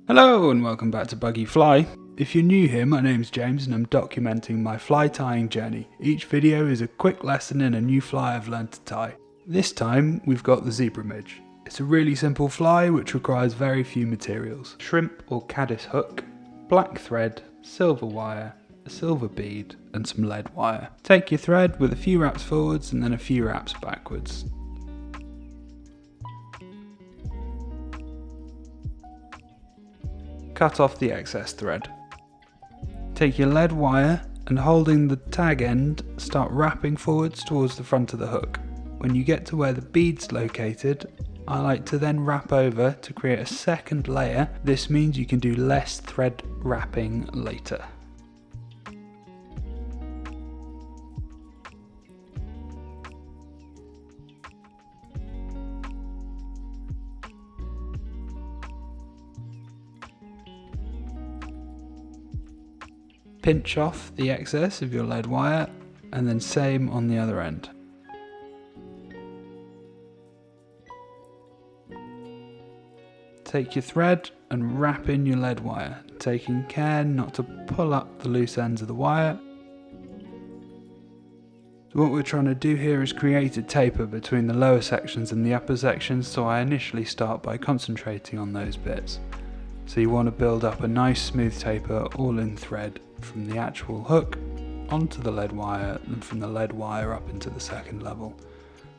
Hello and welcome back to Buggy Fly. If you're new here, my name's James and I'm documenting my fly tying journey. Each video is a quick lesson in a new fly I've learned to tie. This time we've got the Zebra Midge. It's a really simple fly which requires very few materials. Shrimp or caddis hook, black thread, silver wire, a silver bead and some lead wire. Take your thread with a few wraps forwards and then a few wraps backwards. Cut off the excess thread. Take your lead wire and holding the tag end, start wrapping forwards towards the front of the hook. When you get to where the bead's located, I like to then wrap over to create a second layer. This means you can do less thread wrapping later. Pinch off the excess of your lead wire and then same on the other end. Take your thread and wrap in your lead wire, taking care not to pull up the loose ends of the wire. So what we're trying to do here is create a taper between the lower sections and the upper sections, so I initially start by concentrating on those bits. So you want to build up a nice smooth taper all in thread from the actual hook onto the lead wire and from the lead wire up into the second level.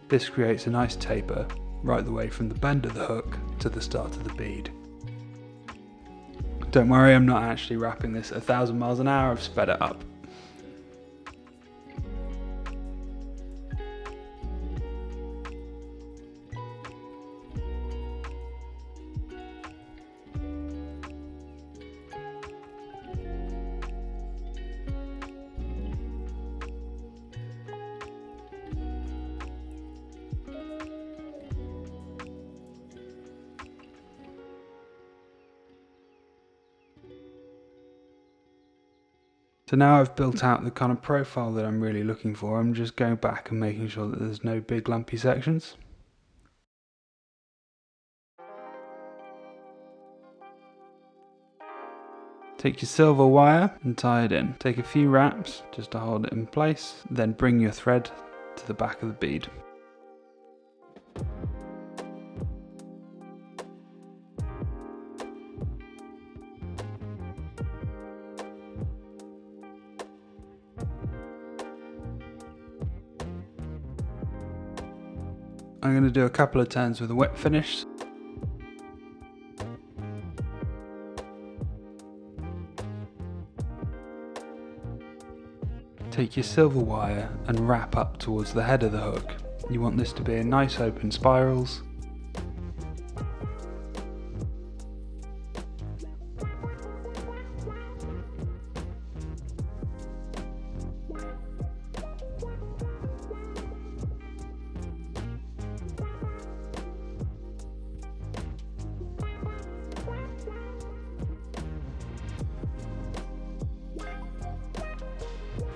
This creates a nice taper right the way from the bend of the hook to the start of the bead. Don't worry, I'm not actually wrapping this at 1,000 miles an hour, I've sped it up. So now I've built out the kind of profile that I'm really looking for. I'm just going back and making sure that there's no big lumpy sections. Take your silver wire and tie it in. Take a few wraps just to hold it in place, then bring your thread to the back of the bead. I'm going to do a couple of turns with a whip finish. Take your silver wire and wrap up towards the head of the hook. You want this to be in nice open spirals.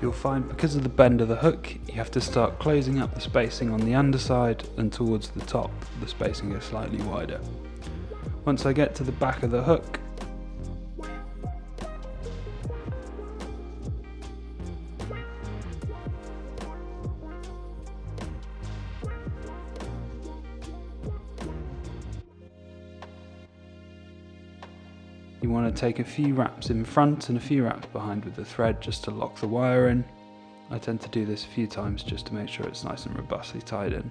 You'll find because of the bend of the hook, you have to start closing up the spacing on the underside, and towards the top, the spacing is slightly wider. Once I get to the back of the hook, you want to take a few wraps in front and a few wraps behind with the thread just to lock the wire in. I tend to do this a few times just to make sure it's nice and robustly tied in.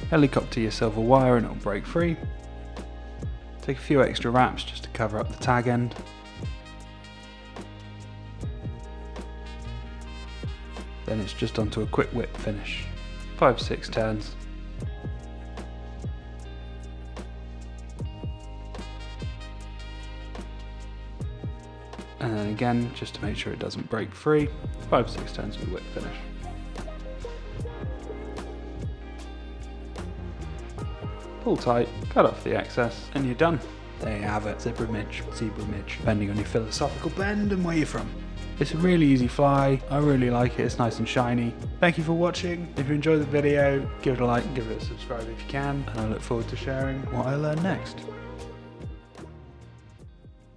Helicopter your silver wire and it'll break free. Take a few extra wraps just to cover up the tag end. Then it's just onto a quick whip finish. 5-6 turns. And then again, just to make sure it doesn't break free, 5-6 turns with whip finish. Pull tight, cut off the excess, and you're done. There you have it, Zebra Midge, depending on your philosophical bend and where you're from. It's a really easy fly, I really like it, it's nice and shiny. Thank you for watching. If you enjoyed the video, give it a like and give it a subscribe if you can, and I look forward to sharing what I learn next.